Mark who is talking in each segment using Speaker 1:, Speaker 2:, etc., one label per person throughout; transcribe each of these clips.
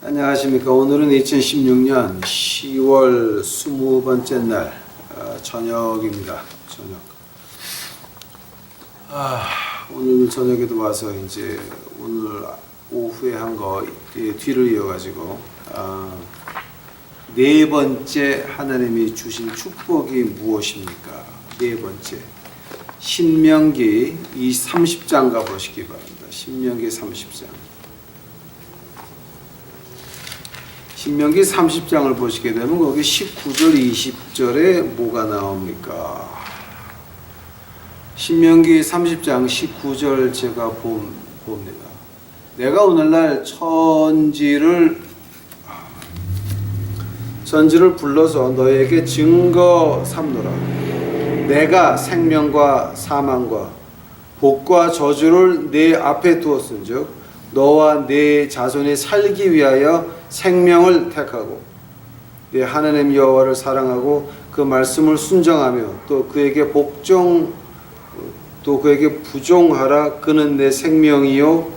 Speaker 1: 안녕하십니까. 오늘은 2016년 10월 20번째 날 저녁입니다. 저녁. 오늘 저녁에도 와서 이제 오늘 오후에 한 거 뒤를 이어가지고 네 번째 하나님이 주신 축복이 무엇입니까? 네 번째 신명기 30장 가보시기 바랍니다. 신명기 30장. 신명기 30장을 보시게 되면 거기 19절 20절에 뭐가 나옵니까? 신명기 30장 19절 제가 봅니다. 내가 오늘날 천지를 불러서 너에게 증거 삼노라. 내가 생명과 사망과 복과 저주를 내 앞에 두었은즉 너와 내 자손이 살기 위하여 생명을 택하고 내 하나님 여호와를 사랑하고 그 말씀을 순종하며 또 그에게 부종하라. 그는 내 생명이요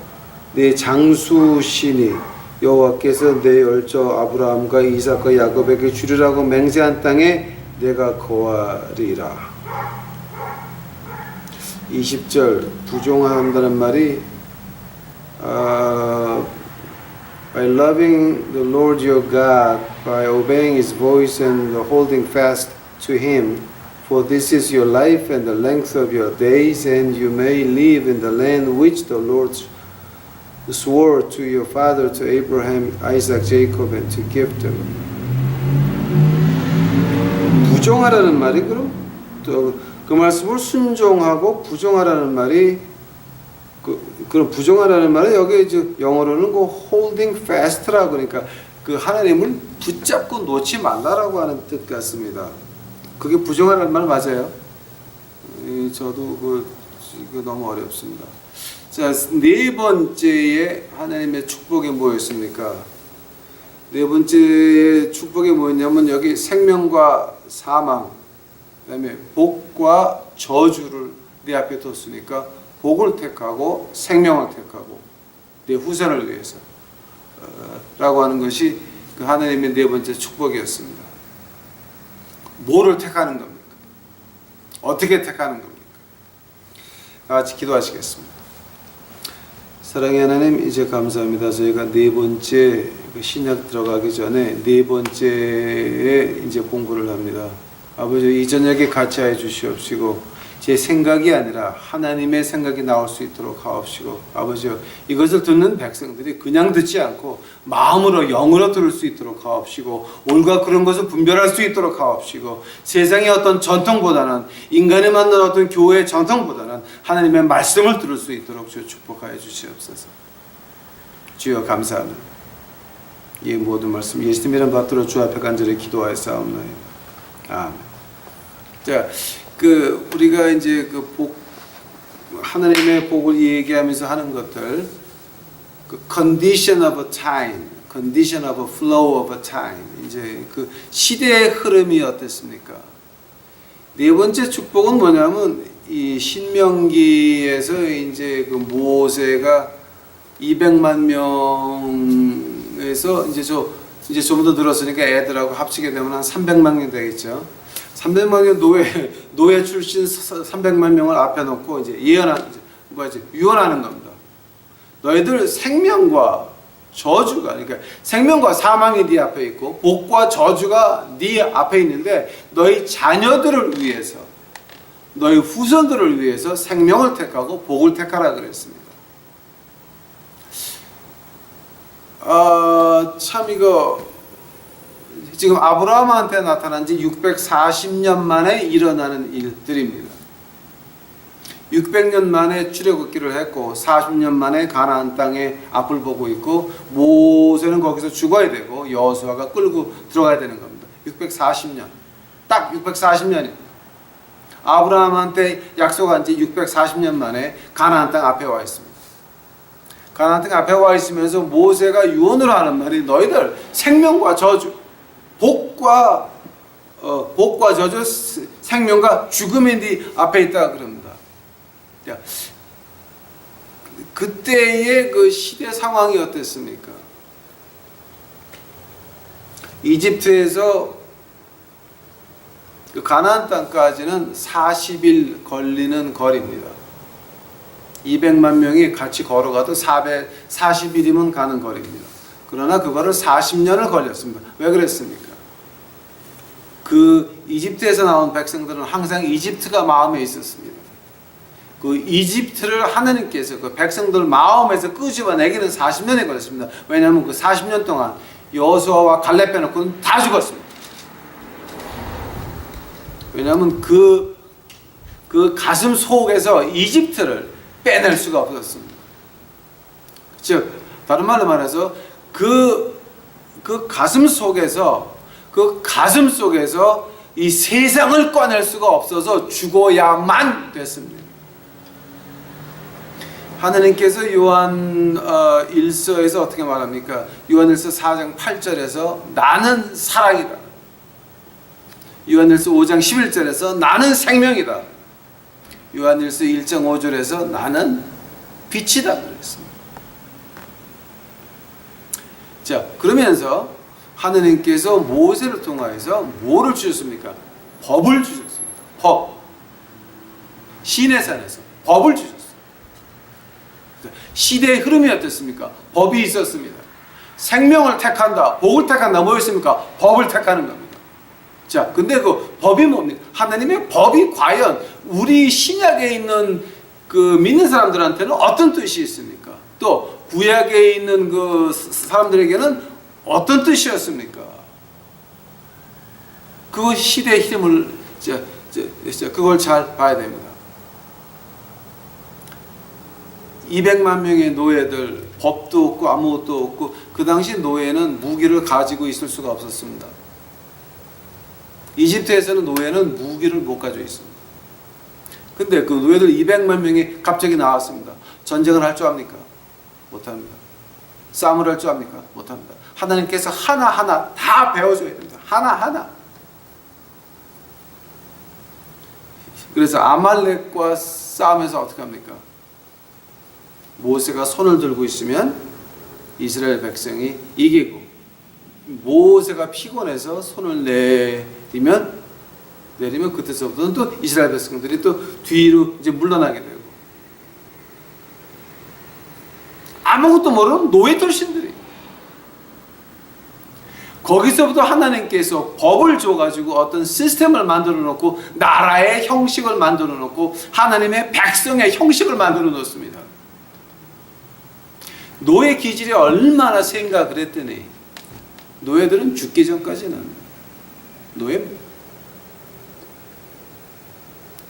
Speaker 1: 내 장수시니 여호와께서 내 열조 아브라함과 이삭과 야곱에게 주리라고 맹세한 땅에 내가 거하리라. 20절 부종한다는 말이 by loving the Lord your God, by obeying His voice and holding fast to Him, for this is your life and the length of your days, and you may live in the land which the Lord swore to your father, to Abraham, Isaac, Jacob, and to give them. 부종하라는 말이 그럼 또 그 말씀을 순종하고 부종하라는 말이 그런 부종하라는 말은 여기 이제 영어로는 그 holding fast라고 그러니까 그 하나님을 붙잡고 놓지 말라라고 하는 뜻 같습니다. 그게 부종하라는 말 맞아요? 저도 이거 너무 어렵습니다. 자, 네 번째에 하나님의 축복이 뭐였습니까? 네 번째의 축복이 뭐였냐면 여기 생명과 사망, 그다음에 복과 저주를 내 앞에 뒀으니까 복을 택하고 생명을 택하고 내 후손을 위해서 라고 하는 것이 그 하나님의 네 번째 축복이었습니다. 뭐를 택하는 겁니까? 어떻게 택하는 겁니까? 다 같이 기도하시겠습니다. 사랑의 하나님, 이제 감사합니다. 저희가 네 번째 신약 들어가기 전에 네 번째에 이제 공부를 합니다. 아버지, 이 저녁에 같이 해 주시옵시고 제 생각이 아니라 하나님의 생각이 나올 수 있도록 하옵시고, 아버지요, 이것을 듣는 백성들이 그냥 듣지 않고 마음으로 영으로 들을 수 있도록 하옵시고, 옳과 그른 것을 분별할 수 있도록 하옵시고, 세상의 어떤 전통보다는, 인간이 만든 어떤 교회의 전통보다는 하나님의 말씀을 들을 수 있도록 주여 축복하여 주시옵소서. 주여 감사합니다. 이 모든 말씀 예수님이란 받들어 주 앞에 간절히 기도하여 싸움나이다. 아멘. 자, 우리가 이제 하나님의 복을 얘기하면서 하는 것들, condition of a time, condition of a flow of a time, 이제 그 시대의 흐름이 어땠습니까? 네 번째 축복은 뭐냐면, 이 신명기에서 이제 그 모세가 200만 명에서 이제 좀 더 늘었으니까 애들하고 합치게 되면 한 300만 명 되겠죠. 300만 명 노예 출신 300만 명을 앞에 놓고 이제 유언하는 겁니다. 너희들 생명과 저주가, 그러니까 생명과 사망이 네 앞에 있고 복과 저주가 네 앞에 있는데 너희 자녀들을 위해서, 너희 후손들을 위해서 생명을 택하고 복을 택하라 그랬습니다. 참 이거 지금 아브라함한테 나타난 지 640년 만에 일어나는 일들입니다. 600년 만에 출애굽기를 했고 40년 만에 가나안 땅에 앞을 보고 있고 모세는 거기서 죽어야 되고 여호수아가 끌고 들어가야 되는 겁니다. 640년. 딱 640년입니다. 아브라함한테 약속한 지 640년 만에 가나안 땅 앞에 와 있습니다. 가나안 땅 앞에 와 있으면서 모세가 유언을 하는 말이 너희들 생명과 저주, 복과 저주, 생명과 죽음이 네 앞에 있다 그럽니다. 그때의 그 시대 상황이 어땠습니까? 이집트에서 그 가나안 땅까지는 40일 걸리는 거리입니다. 200만 명이 같이 걸어가도 440일이면 가는 거리입니다. 그러나 그거를 40년을 걸렸습니다. 왜 그랬습니까? 그 이집트에서 나온 백성들은 항상 이집트가 마음에 있었습니다. 그 이집트를 하나님께서 그 백성들 마음에서 끄집어내기는 40년이 걸렸습니다. 왜냐하면 그 40년 동안 여호수아와 갈렙 빼놓고는 다 죽었습니다. 왜냐하면 그 가슴 속에서 이집트를 빼낼 수가 없었습니다. 즉 다른 말로 말해서 그 가슴 속에서 이 세상을 꺼낼 수가 없어서 죽어야만 됐습니다. 하나님께서 요한 1서에서 어떻게 말합니까? 요한 1서 4장 8절에서 나는 사랑이다. 요한 1서 5장 11절에서 나는 생명이다. 요한 1서 1장 5절에서 나는 빛이다 그랬습니다. 자, 그러면서 하나님께서 모세를 통하여서 뭐를 주셨습니까? 법을 주셨습니다. 법. 시내산에서 법을 주셨습니다. 시대의 흐름이 어떻습니까? 법이 있었습니다. 생명을 택한다, 복을 택한다, 뭐였습니까? 법을 택하는 겁니다. 자, 근데 그 법이 뭡니까? 하나님의 법이 과연 우리 신약에 있는 그 믿는 사람들한테는 어떤 뜻이 있습니까? 또 구약에 있는 그 사람들에게는 어떤 뜻이었습니까? 그 시대의 흐름을 그걸 잘 봐야 됩니다. 200만 명의 노예들, 법도 없고 아무것도 없고, 그 당시 노예는 무기를 가지고 있을 수가 없었습니다. 이집트에서는 노예는 무기를 못 가지고 있습니다. 근데 그 노예들 200만 명이 갑자기 나왔습니다. 전쟁을 할 줄 압니까? 못합니다. 싸움을 할 줄 압니까? 못합니다. 하나님께서 하나하나 다 배워줘야 됩니다. 하나하나. 그래서 아말렉과 싸움에서 어떻게 합니까? 모세가 손을 들고 있으면 이스라엘 백성이 이기고, 모세가 피곤해서 손을 내리면 그때서부터는 또 이스라엘 백성들이 또 뒤로 이제 물러나게 되고, 아무것도 모르는 노예 돌신들이, 거기서부터 하나님께서 법을 줘가지고 어떤 시스템을 만들어 놓고, 나라의 형식을 만들어 놓고, 하나님의 백성의 형식을 만들어 놓습니다. 노예 기질이 얼마나 센가 그랬더니, 노예들은 죽기 전까지는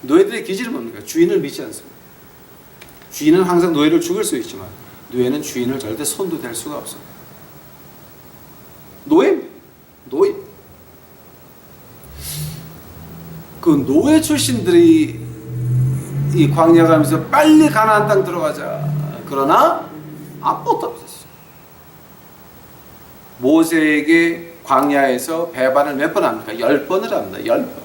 Speaker 1: 노예들의 기질은 뭡니까? 주인을 믿지 않습니다. 주인은 항상 노예를 죽일 수 있지만, 노예는 주인을 절대 손도 댈 수가 없어요. 노예. 그 노예 출신들이 이 광야 가면서 빨리 가나안 땅 들어가자. 그러나 아무것도 없었어요. 모세에게 광야에서 배반을 몇 번 합니까? 10번을 합니다. 10번.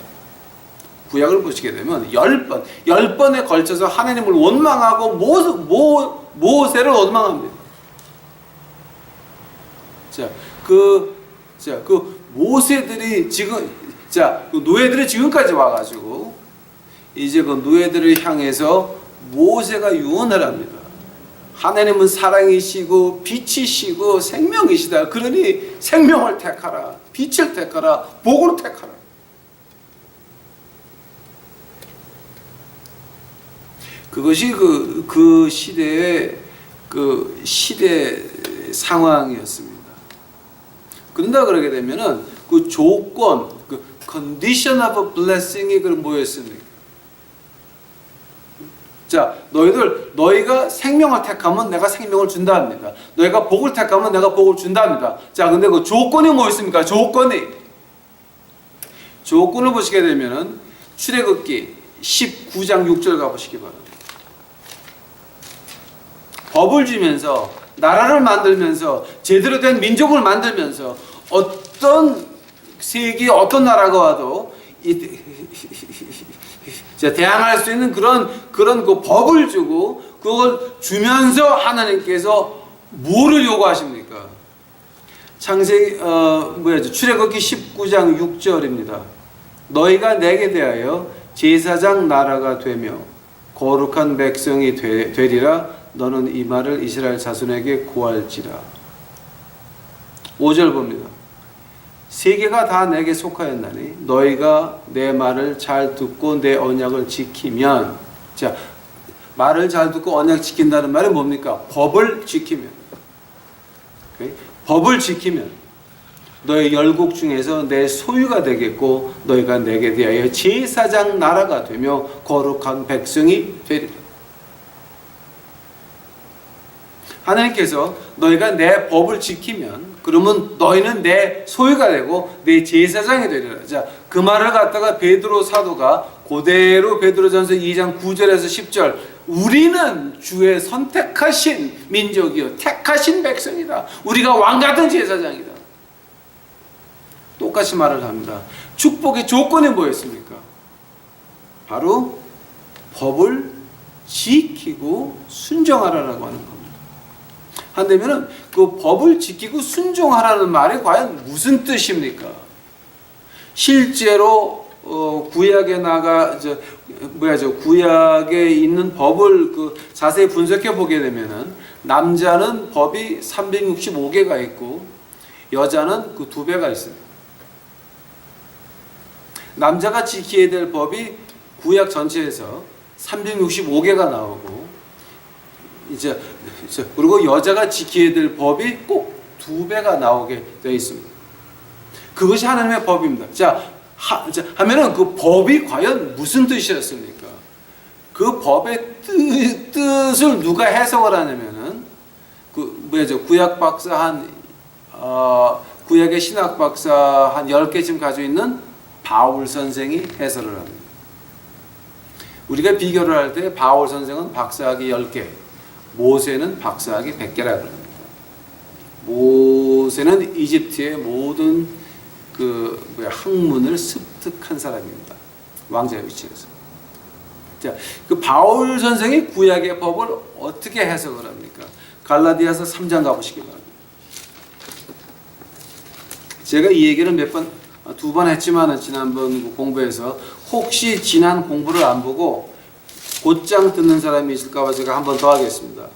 Speaker 1: 구약을 보시게 되면 10번에 걸쳐서 하나님을 원망하고 모세를 원망합니다. 그 모세들이 그 노예들이 지금까지 와가지고 이제 그 노예들을 향해서 모세가 유언을 합니다. 하나님은 사랑이시고 빛이시고 생명이시다. 그러니 생명을 택하라, 빛을 택하라, 복을 택하라. 그것이 그 시대의 시대 상황이었습니다. 그런다 그러게 되면은 그 조건, 그 condition of blessing이 그럼 뭐였습니까? 자, 너희가 생명을 택하면 내가 생명을 준다 합니다. 너희가 복을 택하면 내가 복을 준다 합니다. 자, 근데 그 조건이 뭐였습니까? 조건을 보시게 되면은 출애굽기 19장 6절 가보시기 바랍니다. 법을 주면서, 나라를 만들면서, 제대로 된 민족을 만들면서, 어떤 세계 어떤 나라가 와도 대항할 수 있는 그런 그 법을 주고, 그걸 주면서 하나님께서 뭐를 요구하십니까? 출애굽기 19장 6절입니다. 너희가 내게 대하여 제사장 나라가 되며 거룩한 백성이 되리라. 너는 이 말을 이스라엘 자손에게 고할지라. 5절 봅니다. 세계가 다 내게 속하였나니 너희가 내 말을 잘 듣고 내 언약을 지키면, 자, 말을 잘 듣고 언약 지킨다는 말은 뭡니까? 법을 지키면. 오케이? 법을 지키면 너희 열국 중에서 내 소유가 되겠고 너희가 내게 대하여 제사장 나라가 되며 거룩한 백성이 되리라. 하나님께서 너희가 내 법을 지키면 그러면 너희는 내 소유가 되고 내 제사장이 되리라. 자, 그 말을 갖다가 베드로 사도가 그대로 베드로전서 2장 9절에서 10절, 우리는 주의 선택하신 민족이요 택하신 백성이다. 우리가 왕같은 제사장이다. 똑같이 말을 합니다. 축복의 조건이 뭐였습니까? 바로 법을 지키고 순종하라라고 하는 겁니다. 한다면은 그 법을 지키고 순종하라는 말이 과연 무슨 뜻입니까? 실제로 구약에 구약에 있는 법을 자세히 분석해 보게 되면은 남자는 법이 365개가 있고 여자는 그 2배가 있습니다. 남자가 지켜야 될 법이 구약 전체에서 365개가 나오고 그리고 여자가 지켜야 될 법이 꼭 2배가 나오게 되어 있습니다. 그것이 하나님의 법입니다. 하면은 그 법이 과연 무슨 뜻이었습니까? 그 법의 뜻을 누가 해석을 하냐면은 구약 박사 구약의 신학 박사 한 10개쯤 가지고 있는 바울 선생이 해설을 합니다. 우리가 비교를 할 때 바울 선생은 박사학위 10개, 모세는 박사학위 100개라고 합니다. 모세는 이집트의 모든 학문을 습득한 사람입니다. 왕자 위치에서. 자, 그 바울 선생이 구약의 법을 어떻게 해석을 합니까? 갈라디아서 3장 가보시기 바랍니다. 제가 이 얘기를 두 번 했지만 지난번 공부에서 혹시 지난 공부를 안 보고 곧장 듣는 사람이 있을까 봐 제가 한 번 더 하겠습니다.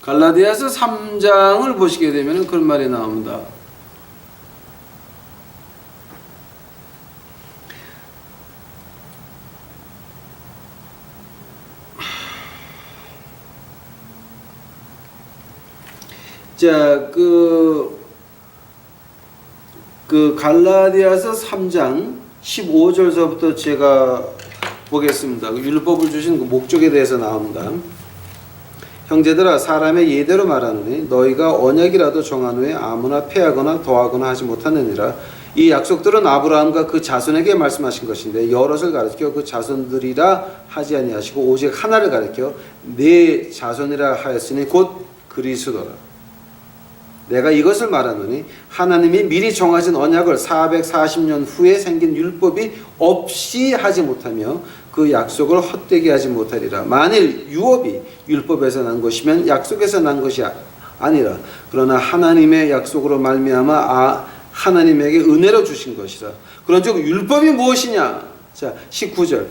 Speaker 1: 갈라디아서 3장을 보시게 되면 그런 말이 나옵니다. 자, 갈라디아서 3장 15절서부터 제가 보겠습니다. 율법을 주신 그 목적에 대해서 나옵니다. 형제들아, 사람의 예대로 말하노니 너희가 언약이라도 정한 후에 아무나 폐하거나 더하거나 하지 못하느니라. 이 약속들은 아브라함과 그 자손에게 말씀하신 것인데 여럿을 가리켜 그 자손들이라 하지 아니하시고 오직 하나를 가리켜 네 자손이라 하였으니 곧 그리스도라. 내가 이것을 말하노니 하나님이 미리 정하신 언약을 440년 후에 생긴 율법이 없이 하지 못하며 그 약속을 헛되게 하지 못하리라. 만일 유업이 율법에서 난 것이면 약속에서 난 것이 아니라 그러나 하나님의 약속으로 말미암아 하나님에게 은혜로 주신 것이라. 그런즉 율법이 무엇이냐? 자, 19절.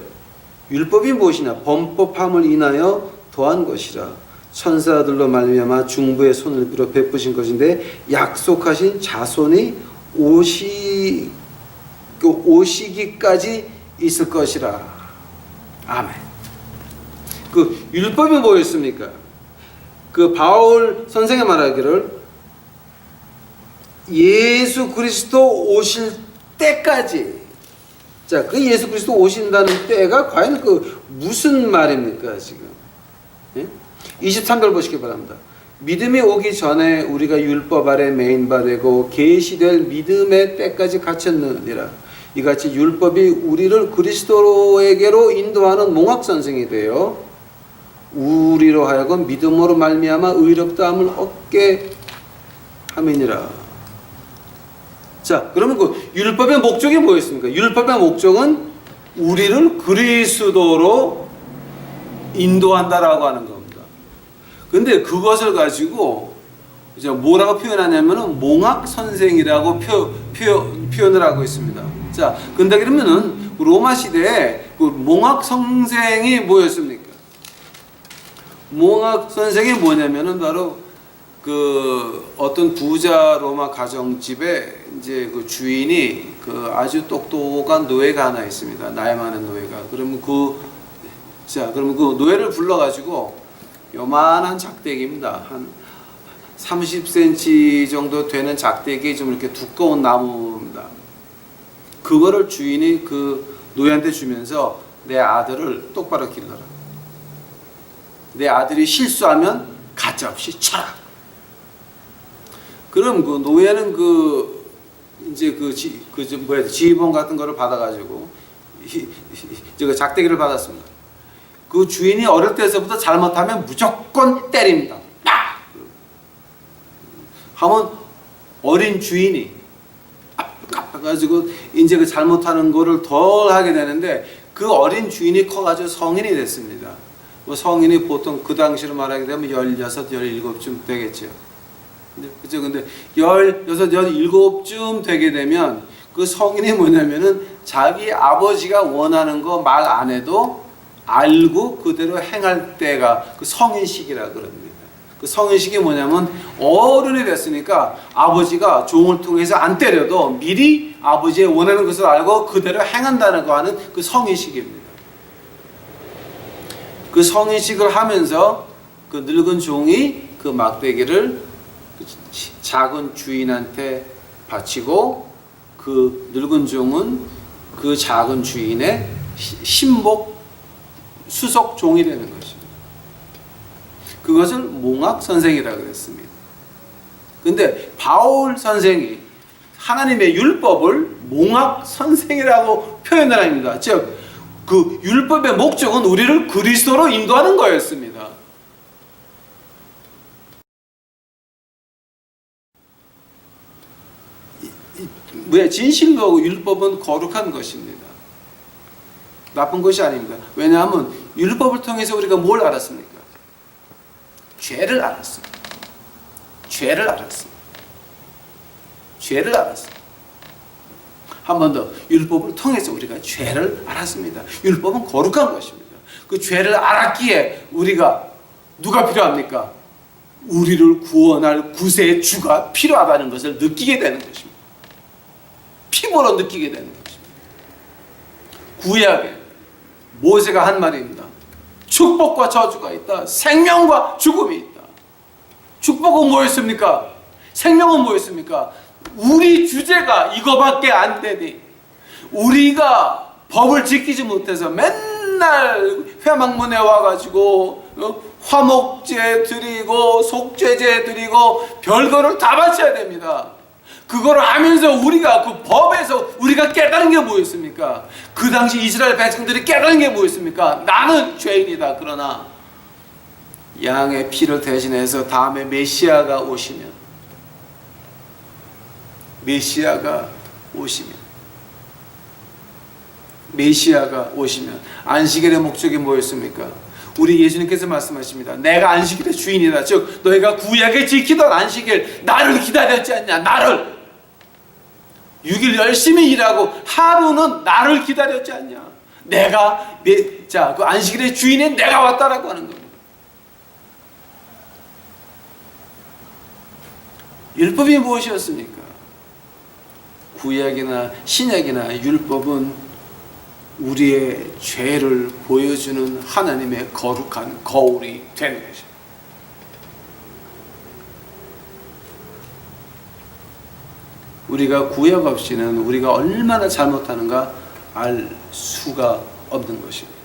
Speaker 1: 율법이 무엇이냐? 범법함을 인하여 더한 것이라. 천사들로 말미암아 중부의 손을 빌어 베푸신 것인데 약속하신 자손이 오시기까지 있을 것이라. 아멘. 그 율법이 뭐였습니까? 그 바울 선생이 말하기를 예수 그리스도 오실 때까지. 자, 그 예수 그리스도 오신다는 때가 과연 무슨 말입니까 지금? 예? 23절 보시기 바랍니다. 믿음이 오기 전에 우리가 율법 아래 매인 바 되고 계시될 믿음의 때까지 갇혔느니라. 이같이 율법이 우리를 그리스도에게로 인도하는 몽학선생이 되어 우리로 하여금 믿음으로 말미암아 의롭다함을 얻게 함이니라. 자, 그러면 그 율법의 목적이 뭐였습니까? 율법의 목적은 우리를 그리스도로 인도한다라고 하는 겁니다. 근데 그것을 가지고 이제 뭐라고 표현하냐면은 몽학 선생이라고 표현을 하고 있습니다. 자, 근데 그러면은 로마 시대에 그 몽학 선생이 뭐였습니까? 몽학 선생이 뭐냐면은 바로 그 어떤 부자 로마 가정집에 이제 그 주인이 그 아주 똑똑한 노예가 하나 있습니다. 나이 많은 노예가. 그러면 그러면 그 노예를 불러가지고 요만한 작대기입니다. 한 30cm 정도 되는 작대기, 좀 이렇게 두꺼운 나무입니다. 그거를 주인이 그 노예한테 주면서 내 아들을 똑바로 길러라. 내 아들이 실수하면 가짜없이 쳐라. 그럼 그 노예는 지휘본 같은 거를 받아가지고 저 작대기를 받았습니다. 그 주인이 어릴 때서부터 잘못하면 무조건 때립니다. 딱! 하면 어린 주인이 가지고 이제 그 잘못하는 거를 덜 하게 되는데, 그 어린 주인이 커가지고 성인이 됐습니다. 뭐 성인이 보통 그 당시로 말하게 되면 16, 17쯤 되겠죠. 그죠? 근데 16, 17쯤 되게 되면 그 성인이 뭐냐면은 자기 아버지가 원하는 거 말 안 해도 알고 그대로 행할 때가 그 성인식이라 그럽니다. 그 성인식이 뭐냐면 어른이 됐으니까 아버지가 종을 통해서 안 때려도 미리 아버지의 원하는 것을 알고 그대로 행한다는 거 하는 그 성인식입니다. 그 성인식을 하면서 그 늙은 종이 그 막대기를 작은 주인한테 바치고, 그 늙은 종은 그 작은 주인의 신복 수석 종이 되는 것입니다. 그것을 몽학 선생이라고 했습니다. 근데 바울 선생이 하나님의 율법을 몽학 선생이라고 표현을 합니다. 즉, 그 율법의 목적은 우리를 그리스도로 인도하는 거였습니다. 왜? 진실로 율법은 거룩한 것입니다. 나쁜 것이 아닙니다. 왜냐하면 율법을 통해서 우리가 뭘 알았습니까? 죄를 알았습니다. 죄를 알았습니다. 죄를 알았습니다. 한 번 더, 율법을 통해서 우리가 죄를 알았습니다. 율법은 거룩한 것입니다. 그 죄를 알았기에 우리가 누가 필요합니까? 우리를 구원할 구세의 주가 필요하다는 것을 느끼게 되는 것입니다. 피부로 느끼게 되는 것입니다. 구약에 모세가 한 말입니다. 축복과 저주가 있다. 생명과 죽음이 있다. 축복은 뭐였습니까? 생명은 뭐였습니까? 우리 주제가 이거밖에 안 되니 우리가 법을 지키지 못해서 맨날 회막문에 와가지고 화목제 드리고 속죄제 드리고 별거를 다 바쳐야 됩니다. 그걸 하면서 우리가 그 법에서 우리가 깨달은 게 뭐였습니까? 그 당시 이스라엘 백성들이 깨달은 게 뭐였습니까? 나는 죄인이다. 그러나 양의 피를 대신해서 다음에 메시아가 오시면 안식일의 목적이 뭐였습니까? 우리 예수님께서 말씀하십니다. 내가 안식일의 주인이다. 즉 너희가 구약에 지키던 안식일 나를 기다렸지 않냐. 나를 6일 열심히 일하고 하루는 나를 기다렸지 않냐. 그 안식일의 주인인 내가 왔다라고 하는 겁니다. 율법이 무엇이었습니까? 구약이나 신약이나 율법은 우리의 죄를 보여주는 하나님의 거룩한 거울이 되는 것입니다. 우리가 구약 없이는 우리가 얼마나 잘못하는가 알 수가 없는 것입니다.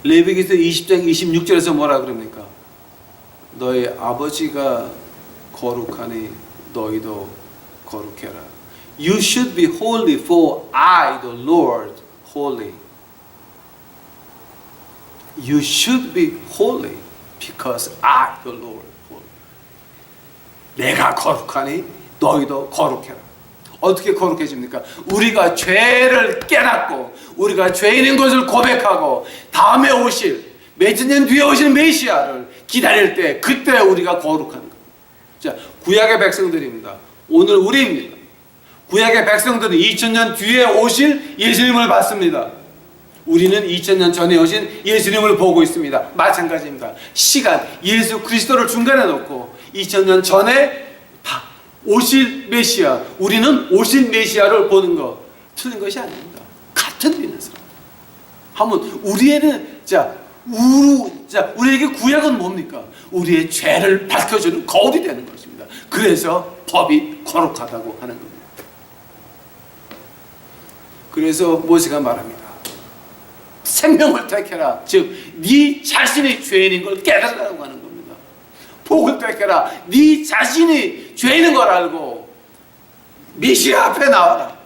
Speaker 1: 레위기서 20장 26절에서 뭐라 그럽니까? 너희 아버지가 거룩하니 너희도 거룩해라. You should be holy for I, the Lord, holy. You should be holy because I, the Lord, holy. 내가 거룩하니 너희도 거룩해라. 어떻게 거룩해집니까? 우리가 죄를 깨닫고 우리가 죄인인 것을 고백하고 다음에 오실 몇천 년 뒤에 오실 메시아를 기다릴 때 그때 우리가 거룩한 겁니다. 자, 구약의 백성들입니다. 오늘 우리입니다. 구약의 백성들은 2000년 뒤에 오실 예수님을 봤습니다. 우리는 2000년 전에 오신 예수님을 보고 있습니다. 마찬가지입니다. 시간, 예수 그리스도를 중간에 놓고 2000년 전에 오실 메시아, 우리는 오신 메시아를 보는 거 틀린 것이 아닙니다. 같은 믿는 사람. 한번 우리에는 우리에게 구약은 뭡니까? 우리의 죄를 밝혀주는 거울이 되는 것입니다. 그래서 법이 거룩하다고 하는 겁니다. 그래서 모세가 말합니다. 생명을 택해라. 즉, 네 자신이 죄인인 걸 깨달으라고 하는 겁니다. 복을 택해라. 네 자신이 죄인인 걸 알고 메시아 앞에 나와라.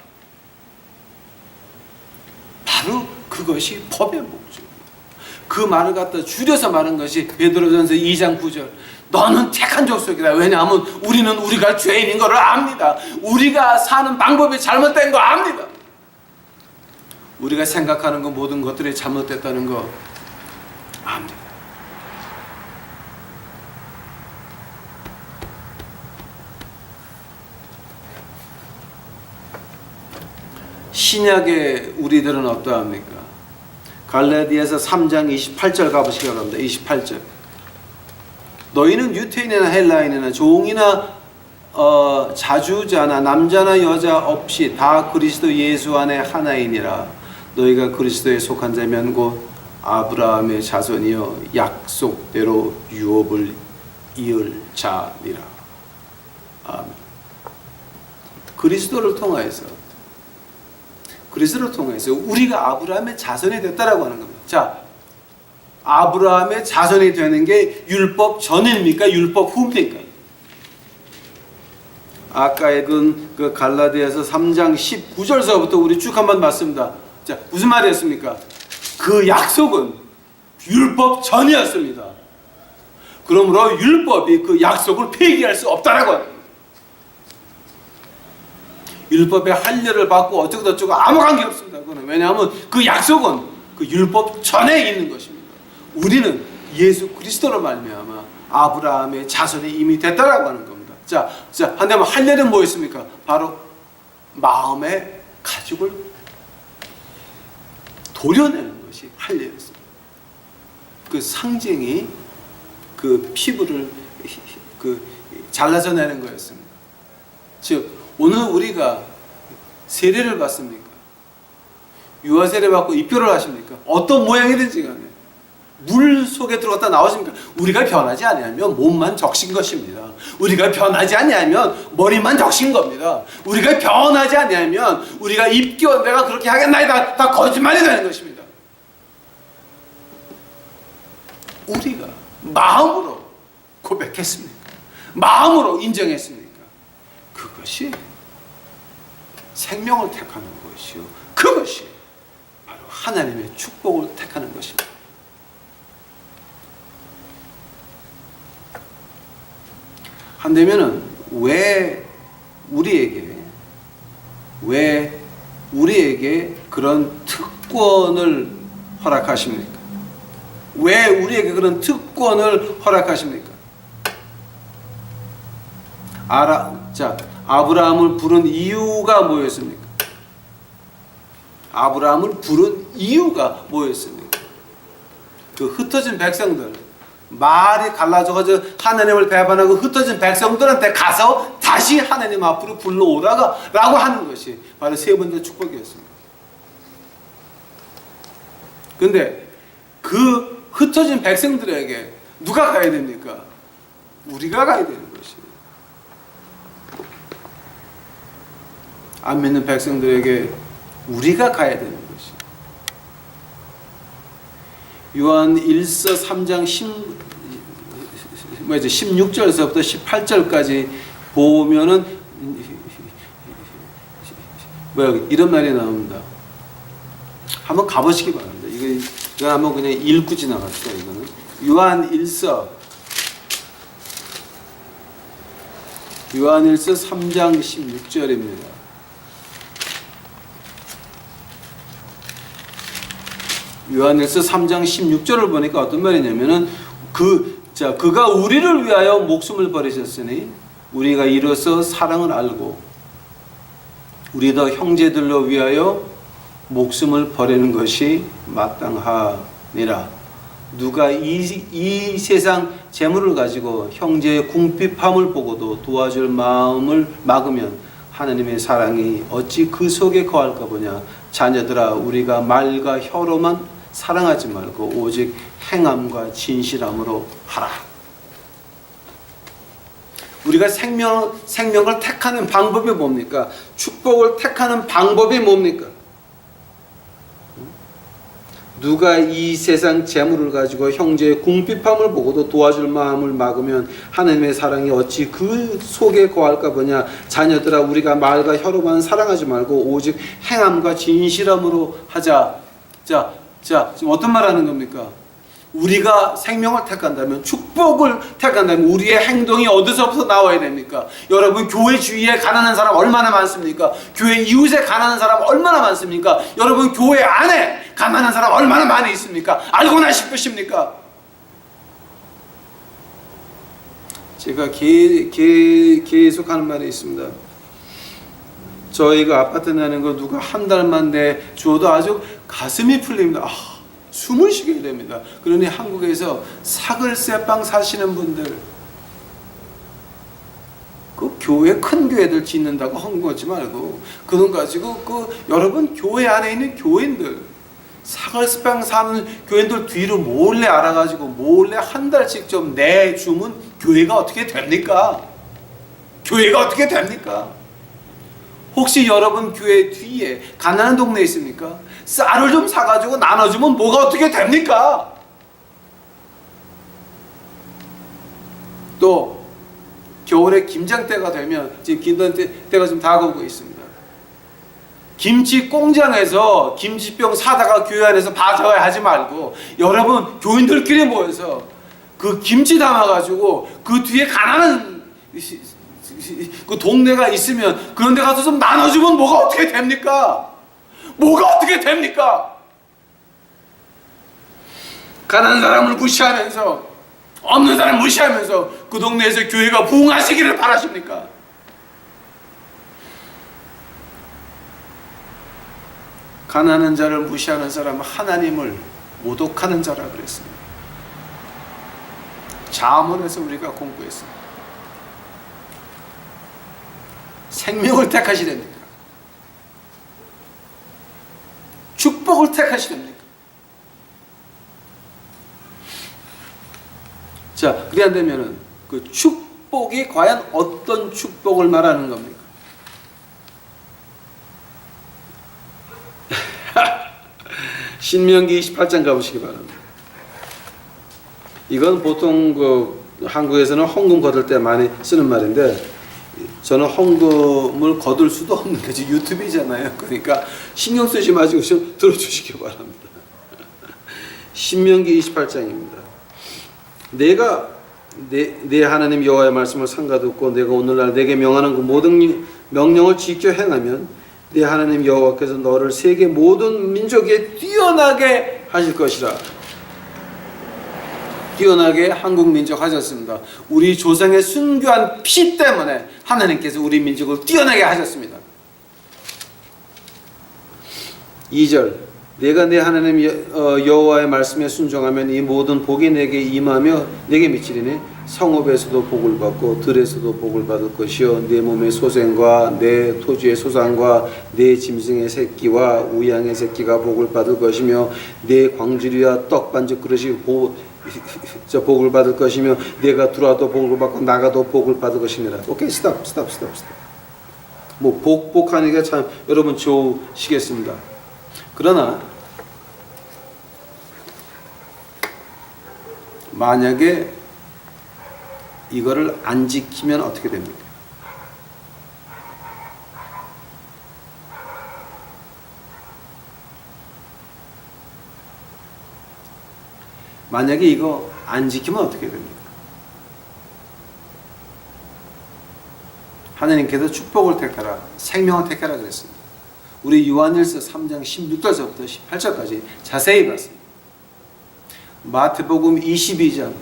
Speaker 1: 바로 그것이 법의 목적입니다. 그 말을 갖다 줄여서 말한 것이 베드로전서 2장 9절. 너는 택한 족속이다. 왜냐하면 우리는 우리가 죄인인 것을 압니다. 우리가 사는 방법이 잘못된 거 압니다. 우리가 생각하는 것 모든 것들이 잘못됐다는 거 압니다. 신약의 우리들은 어떠합니까? 갈라디아서 3장 28절 가보시기 바랍니다. 28절. 너희는 유태인이나 헬라인이나 종이나 자주자나 남자나 여자 없이 다 그리스도 예수 안에 하나이니라. 너희가 그리스도에 속한 자면 곧 아브라함의 자손이여 약속대로 유업을 이을 자니라. 아멘. 그리스도를 통하여서 우리가 아브라함의 자손이 됐다라고 하는 겁니다. 자, 아브라함의 자손이 되는 게 율법 전입니까? 율법 후입니까? 아까 읽은 그 갈라디아서 3장 19절서부터 우리 쭉 한번 봤습니다. 자, 무슨 말이었습니까? 그 약속은 율법 전이었습니다. 그러므로 율법이 그 약속을 폐기할 수 없다라고 합니다. 율법의 할례를 받고 어쩌고저쩌고 아무 관계 없습니다. 그거는. 왜냐하면 그 약속은 그 율법 전에 있는 것입니다. 우리는 예수 그리스도로 말미암아 아브라함의 자손이 이미 됐다라고 하는 겁니다. 자, 한다면 할례는 뭐였습니까? 바로 마음의 가죽을 도려내는 것이 할례였습니다. 그 상징이 그 피부를 잘라서 내는 거였습니다. 즉, 오늘 우리가 세례를 받습니까? 유아 세례 받고 입교를 하십니까? 어떤 모양이든지 간에 물 속에 들어갔다 나오십니까? 우리가 변하지 아니하면 몸만 적신 것입니다. 우리가 변하지 아니하면 머리만 적신 겁니다. 우리가 변하지 아니하면 우리가 입교 내가 그렇게 하겠나이다 다 거짓말이 되는 것입니다. 우리가 마음으로 고백했습니까? 마음으로 인정했습니까? 그것이 생명을 택하는 것이요, 그것이 바로 하나님의 축복을 택하는 것입니다. 한다면은 왜 우리에게 그런 특권을 허락하십니까? 왜 우리에게 그런 특권을 허락하십니까? 아브라함을 부른 이유가 뭐였습니까? 아브라함을 부른 이유가 뭐였습니까? 그 흩어진 백성들, 말이 갈라져가지고 하나님을 배반하고 흩어진 백성들한테 가서 다시 하나님 앞으로 불러오라고 하는 것이 바로 세 번째 축복이었습니다. 근데 그 흩어진 백성들에게 누가 가야 됩니까? 우리가 가야 되는 것이에요. 안 믿는 백성들에게 우리가 가야 되는 것이. 요한 1서 3장 16절에서부터 18절까지 보면은 이런 말이 나옵니다. 한번 가보시기 바랍니다. 이건 한번 그냥 읽고 지나갑시다. 이거는 요한 1서 3장 16절입니다. 요한일서 3장 16절을 보니까 어떤 말이냐면은 자, 그가 우리를 위하여 목숨을 버리셨으니 우리가 이로써 사랑을 알고 우리도 형제들로 위하여 목숨을 버리는 것이 마땅하니라. 누가 이 세상 재물을 가지고 형제의 궁핍함을 보고도 도와줄 마음을 막으면 하나님의 사랑이 어찌 그 속에 거할까 보냐. 자녀들아, 우리가 말과 혀로만 사랑하지 말고 오직 행함과 진실함으로 하라. 우리가 생명을 택하는 방법이 뭡니까? 축복을 택하는 방법이 뭡니까? 누가 이 세상 재물을 가지고 형제의 궁핍함을 보고도 도와줄 마음을 막으면 하나님의 사랑이 어찌 그 속에 거할까 보냐. 자녀들아, 우리가 말과 혀로만 사랑하지 말고 오직 행함과 진실함으로 하자. 자, 지금 어떤 말 하는 겁니까? 우리가 생명을 택한다면, 축복을 택한다면 우리의 행동이 어디서부터 나와야 됩니까? 여러분, 교회 주위에 가난한 사람 얼마나 많습니까? 교회 이웃에 가난한 사람 얼마나 많습니까? 여러분, 교회 안에 가난한 사람 얼마나 많이 있습니까? 알고나 싶으십니까? 제가 계속 하는 말이 있습니다. 저희가 아파트 내는 거 누가 한 달만 내줘도 아주 가슴이 풀립니다. 숨을 쉬게 됩니다. 그러니 한국에서 사글세빵 사시는 분들, 그 교회, 큰 교회들 짓는다고 헝거지 말고 그 돈 가지고 여러분 교회 안에 있는 교인들, 사글세빵 사는 교인들 뒤로 몰래 알아가지고 몰래 한 달씩 좀 내주면 교회가 어떻게 됩니까? 교회가 어떻게 됩니까? 혹시 여러분 교회 뒤에 가난한 동네 있습니까? 쌀을 좀 사가지고 나눠주면 뭐가 어떻게 됩니까? 또 겨울에 김장때가 되면, 지금 김장때가 좀 다가오고 있습니다. 김치 공장에서 김치병 사다가 교회 안에서 가져가야 하지 말고 여러분 교인들끼리 모여서 그 김치 담아가지고 그 뒤에 가난한 그 동네가 있으면 그런 데 가서 좀 나눠주면 뭐가 어떻게 됩니까? 뭐가 어떻게 됩니까? 가난한 사람을 무시하면서, 없는 사람 무시하면서 그 동네에서 교회가 부흥하시기를 바라십니까? 가난한 자를 무시하는 사람은 하나님을 모독하는 자라 그랬습니다. 잠언에서 우리가 공부했습니다. 생명을 택하시렵니까? 축복을 택하시렵니까? 자, 그래 안 되면은 그 축복이 과연 어떤 축복을 말하는 겁니까? 신명기 28장 가보시기 바랍니다. 이건 보통 그 한국에서는 헌금 거둘 때 많이 쓰는 말인데, 저는 헌금을 거둘 수도 없는 거지. 유튜브잖아요. 그러니까 신경 쓰지 마시고 좀 들어주시기 바랍니다. 신명기 28장입니다. 내가 내 하나님 여호와의 말씀을 삼가 듣고 내가 오늘날 내게 명하는 그 모든 명령을 지켜 행하면 내 하나님 여호와께서 너를 세계 모든 민족에 뛰어나게 하실 것이라. 뛰어나게 한국 민족 하셨습니다. 우리 조상의 순교한 피 때문에 하나님께서 우리 민족을 뛰어나게 하셨습니다. 2절, 내가 내 하나님 여호와의 말씀에 순종하면 이 모든 복이 내게 임하며 내게 미치리니 성읍에서도 복을 받고 들에서도 복을 받을 것이요 내 몸의 소생과 내 토지의 소산과 내 짐승의 새끼와 우양의 새끼가 복을 받을 것이며 내 광주리와 떡 반죽 그릇이 복을 받을 것이며 내가 들어와도 복을 받고 나가도 복을 받을 것이니라. 오케이, 스탑. 뭐 복하니까 참 여러분 좋으시겠습니다. 그러나 만약에 이거를 안 지키면 어떻게 됩니까? 만약에 이거 안 지키면 어떻게 됩니까? 하나님께서 축복을 택하라, 생명을 택하라 그랬습니다. 우리 요한일서 3장 16절부터 18절까지 자세히 봤습니다. 마태복음 22장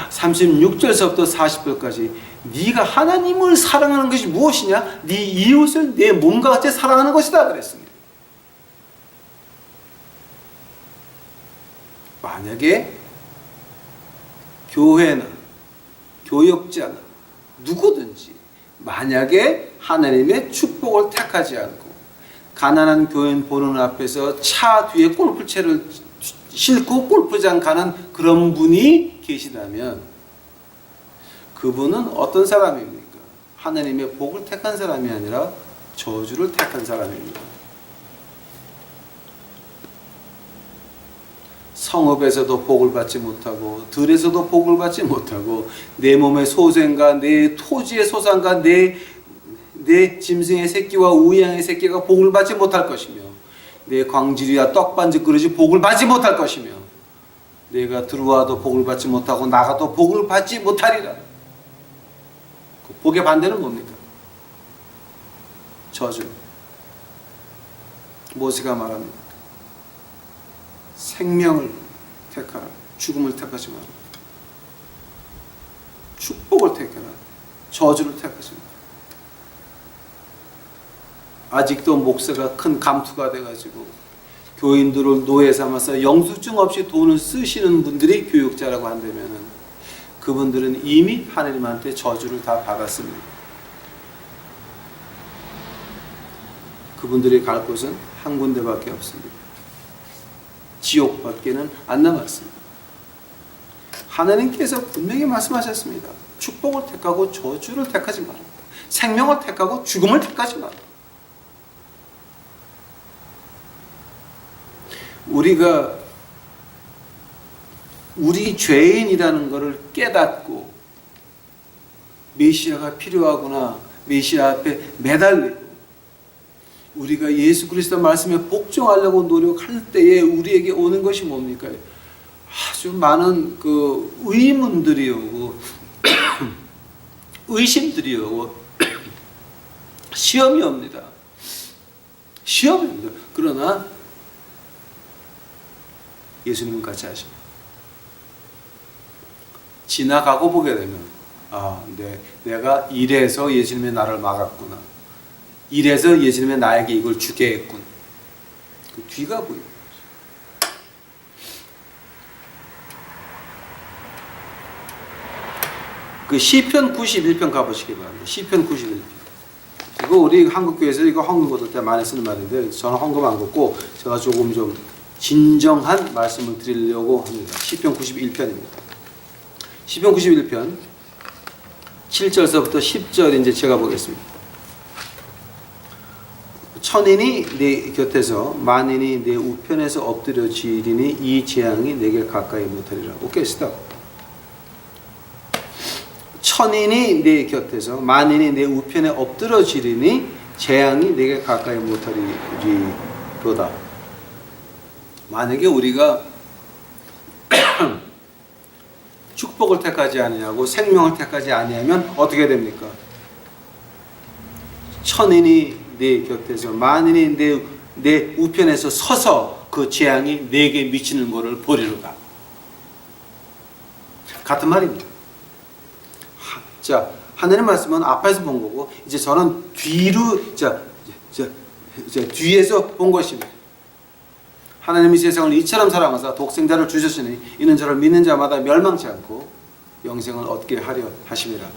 Speaker 1: 36절서부터 40절까지 네가 하나님을 사랑하는 것이 무엇이냐? 네 이웃을 내 몸과 같이 사랑하는 것이다 그랬습니다. 만약에 교회나 교역자나 누구든지 만약에 하나님의 축복을 택하지 않고 가난한 교인 보는 앞에서 차 뒤에 골프채를 싣고 골프장 가는 그런 분이 계시다면 그분은 어떤 사람입니까? 하나님의 복을 택한 사람이 아니라 저주를 택한 사람입니다. 성읍에서도 복을 받지 못하고 들에서도 복을 받지 못하고 내 몸의 소생과 내 토지의 소산과 내 짐승의 새끼와 우양의 새끼가 복을 받지 못할 것이며 내 광질이와 떡반죽 그릇이 복을 받지 못할 것이며 내가 들어와도 복을 받지 못하고 나가도 복을 받지 못하리라. 그 복의 반대는 뭡니까? 저주. 모세가 말합니다. 생명을 택하라. 죽음을 택하지 마라. 축복을 택하라. 저주를 택하지 마라. 아직도 목사가 큰 감투가 돼가지고 교인들을 노예 삼아서 영수증 없이 돈을 쓰시는 분들이 교육자라고 한다면 그분들은 이미 하나님한테 저주를 다 받았습니다. 그분들이 갈 곳은 한 군데밖에 없습니다. 지옥밖에는 안 남았습니다. 하나님께서 분명히 말씀하셨습니다. 축복을 택하고 저주를 택하지 마라. 생명을 택하고 죽음을 택하지 마라. 우리가 우리 죄인이라는 것을 깨닫고 메시아가 필요하구나, 메시아 앞에 매달리고 우리가 예수 그리스도 말씀에 복종하려고 노력할 때에 우리에게 오는 것이 뭡니까? 아주 많은 그 의문들이 오고 의심들이 오고 시험이 옵니다. 시험입니다. 그러나 예수님은 같이 하십니다. 지나가고 보게 되면 내가 이래서 예수님이 나를 막았구나. 이래서 예수님이 나에게 이걸 주게 했군. 그 뒤가 보입니다. 그 시편 91편 가보시기 바랍니다. 시편 91편. 이거 우리 한국교회에서 이거 헌금 받을 때 많이 쓰는 말인데 저는 헌금 안 걷고 제가 조금 좀 진정한 말씀을 드리려고 합니다. 시편 91편입니다. 시편 91편 7절서부터 10절 이제 제가 보겠습니다. 천인이 내 곁에서 만인이 내 우편에서 엎드려지리니 이 재앙이 내게 가까이 못하리라. 오케이, 스톱. 천인이 내 곁에서 만인이 내 우편에 엎드려지리니 재앙이 내게 가까이 못하리로다. 만약에 우리가 축복을 택하지 아니하고 생명을 택하지 아니하면 어떻게 됩니까? 천인이 내 곁에서 만인이 내 우편에서 서서 그 재앙이 내게 미치는 것을 보리로다. 같은 말입니다. 자, 하나님 말씀은 앞에서 본 거고 이제 저는 뒤에서 본 것입니다. 하나님이 세상을 이처럼 사랑하사 독생자를 주셨으니 이는 저를 믿는 자마다 멸망치 않고 영생을 얻게 하려 하심이라.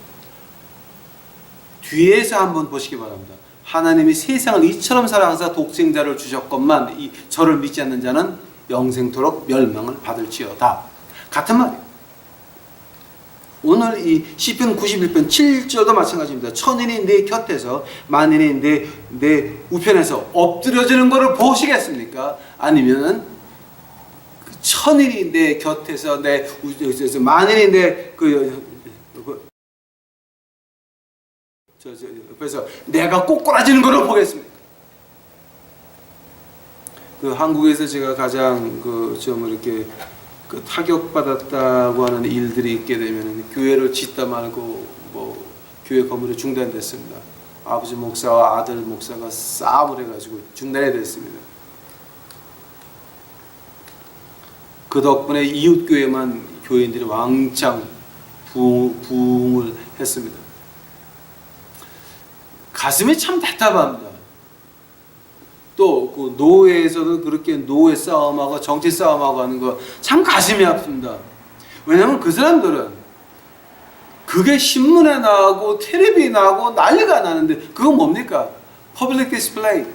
Speaker 1: 뒤에서 한번 보시기 바랍니다. 하나님이 세상을 이처럼 사랑하사 독생자를 주셨건만 저를 믿지 않는 자는 영생토록 멸망을 받을지어다. 같은 말이에요. 오늘 이 시편 91편 7절도 마찬가지입니다. 천인이 내 곁에서 만인이 내 우편에서 엎드려지는 것을 보시겠습니까? 아니면 천인이 내 곁에서 만인이 옆에서 내가 꼬꾸라지는 것을 보겠습니까? 그 한국에서 제가 가장 좀 이렇게 타격받았다고 하는 일들이 있게 되면 교회를 짓다 말고 교회 건물이 중단됐습니다. 아버지 목사와 아들 목사가 싸움을 해가지고 중단이 됐습니다. 그 덕분에 이웃 교회만 교인들이 왕창 부흥을 했습니다. 가슴이 참 답답합니다. 또 그 노예에서도 그렇게 노예 싸움하고 정치 싸움하고 하는 거 참 가슴이 아픕니다. 왜냐하면 그 사람들은 그게 신문에 나오고 텔레비에 나오고 난리가 나는데 그건 뭡니까? 퍼블릭 디스플레이.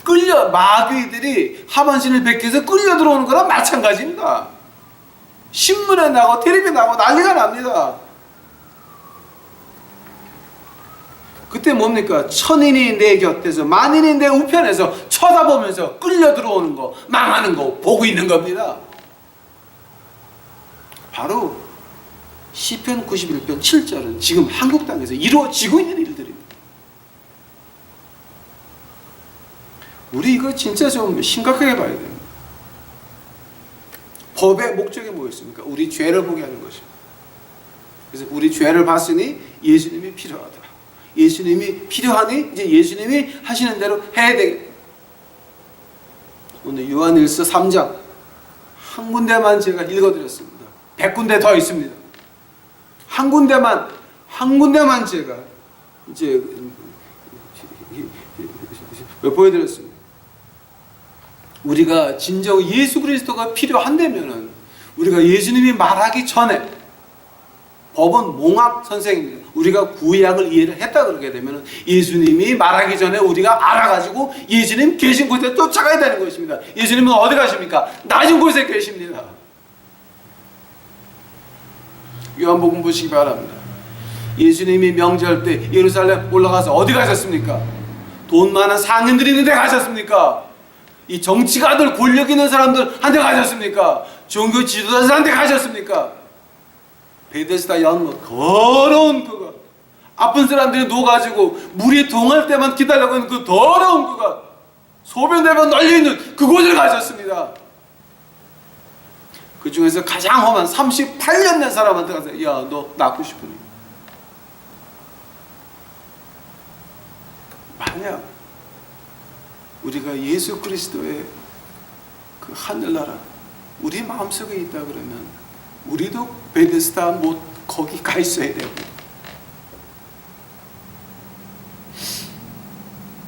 Speaker 1: 끌려 마귀들이 하반신을 베껴서 끌려 들어오는 거랑 마찬가지입니다. 신문에 나고 텔레비에 나고 난리가 납니다. 그때 뭡니까? 천인이 내 곁에서 만인이 내 우편에서 쳐다보면서 끌려 들어오는 거, 망하는 거 보고 있는 겁니다. 바로 시편 91편 7절은 지금 한국 땅에서 이루어지고 있는 일들입니다. 우리 이거 진짜 좀 심각하게 봐야 됩니다. 법의 목적이 뭐였습니까? 우리 죄를 보게 하는 것입니다. 그래서 우리 죄를 봤으니 예수님이 필요하다. 예수님이 필요하니 이제 예수님이 하시는 대로 해야 되겠다. 오늘 요한일서 3장 한 군데만 제가 읽어드렸습니다. 100군데 더 있습니다. 한 군데만 제가 이제 보여드렸습니다. 우리가 진정 예수 그리스도가 필요한다면은 우리가 예수님이 말하기 전에 법은 몽학 선생입니다. 우리가 구약을 이해를 했다 그러게 되면 예수님이 말하기 전에 우리가 알아가지고 예수님 계신 곳에 쫓아가야 되는 것입니다. 예수님은 어디 가십니까? 낮은 곳에 계십니다. 요한복음 보시기 바랍니다. 예수님이 명절 때 예루살렘 올라가서 어디 가셨습니까? 돈 많은 상인들이 있는 데 가셨습니까? 이 정치가들 권력 있는 사람들한테 가셨습니까? 종교 지도자들한테 가셨습니까? 베데스다 연못 더러운 그것, 아픈 사람들이 누워가지고 물이 동할 때만 기다리고 있는 그 더러운 그것, 소변대만 널려있는 그곳을 가셨습니다. 그 중에서 가장 험한 38년 된 사람한테 가서 야, 너 낫고 싶으니? 만약 우리가 예수 그리스도의 그 하늘나라 우리 마음속에 있다 그러면 우리도 베데스다 못 거기 가 있어야 되고,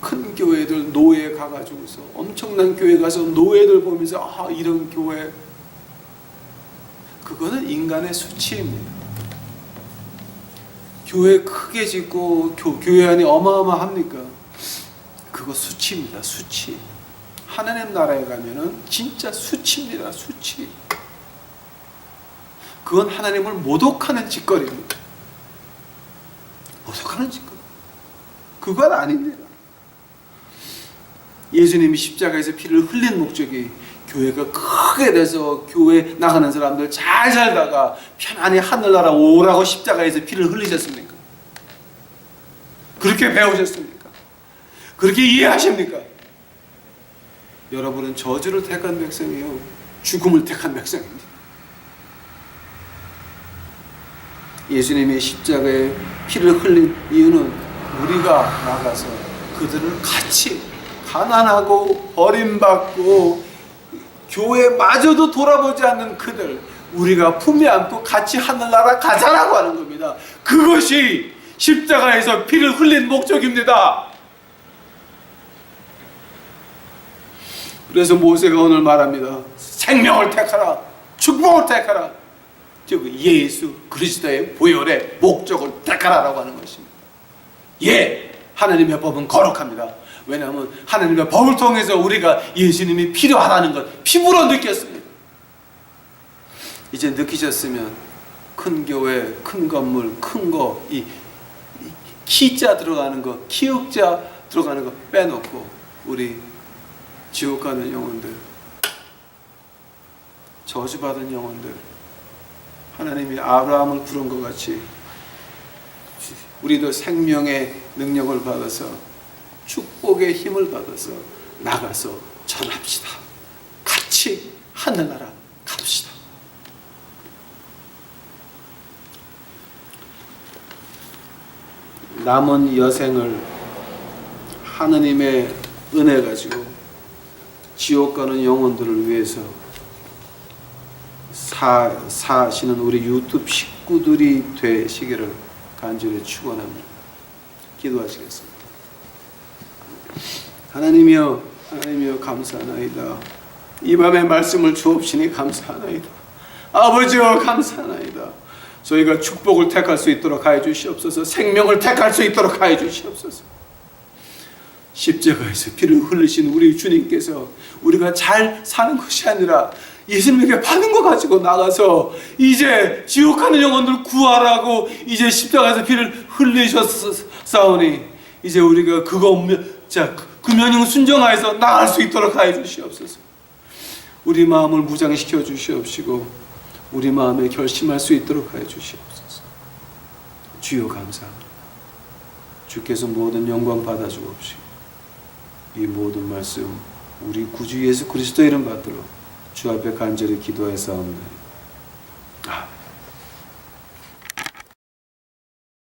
Speaker 1: 큰 교회들 노예 가가지고서 엄청난 교회 가서 노예들 보면서 아 이런 교회, 그거는 인간의 수치입니다. 교회 크게 짓고 교회 안이 어마어마합니까? 그거 수치입니다. 수치. 하나님 나라에 가면은 진짜 수치입니다. 수치. 그건 하나님을 모독하는 짓거리입니다. 모독하는 짓거리. 그건 아닙니다. 예수님이 십자가에서 피를 흘린 목적이 교회가 크게 돼서 교회 나가는 사람들 잘 살다가 편안히 하늘나라 오라고 십자가에서 피를 흘리셨습니까? 그렇게 배우셨습니까? 그렇게 이해하십니까? 여러분은 저주를 택한 백성이요, 죽음을 택한 백성입니다. 예수님이 십자가에 피를 흘린 이유는 우리가 나가서 그들을 같이 가난하고 버림받고 교회마저도 돌아보지 않는 그들, 우리가 품에 안고 같이 하늘나라 가자라고 하는 겁니다. 그것이 십자가에서 피를 흘린 목적입니다. 그래서 모세가 오늘 말합니다. 생명을 택하라, 축복을 택하라. 즉 예수 그리스도의 보혈의 목적을 택하라라고 하는 것입니다. 예, 하나님의 법은 거룩합니다. 왜냐하면 하나님의 법을 통해서 우리가 예수님이 필요하다는 걸 피부로 느꼈습니다. 이제 느끼셨으면 큰 교회, 큰 건물, 큰 거, 이 키자 들어가는 거, 키읔자 들어가는 거 빼놓고 우리 지옥 가는 영혼들, 저주받은 영혼들, 하나님이 아브라함을 부른 것 같이 우리도 생명의 능력을 받아서 축복의 힘을 받아서 나가서 전합시다. 같이 하늘나라 갑시다. 남은 여생을 하느님의 은혜 가지고 지옥 가는 영혼들을 위해서 사시는 우리 유튜브 식구들이 되시기를 간절히 축원합니다. 기도하시겠습니다. 하나님이여 감사하나이다. 이 밤에 말씀을 주옵시니 감사하나이다. 아버지여 감사하나이다. 저희가 축복을 택할 수 있도록 하여 주시옵소서. 생명을 택할 수 있도록 하여 주시옵소서. 십자가에서 피를 흘리신 우리 주님께서 우리가 잘 사는 것이 아니라 예수님에게 받은 거 가지고 나가서 이제 지옥 가는 영혼들 구하라고 이제 십자가에서 피를 흘리셨사오니 이제 우리가 그 명령 순종하여서 나갈 수 있도록 하여 주시옵소서. 우리 마음을 무장시켜 주시옵시고 우리 마음에 결심할 수 있도록 하여 주시옵소서. 주여 감사합니다. 주께서 모든 영광 받아 주옵시고 이 모든 말씀 우리 구주 예수 그리스도 이름 받들어 주 앞에 간절히 기도하였사옵나이다.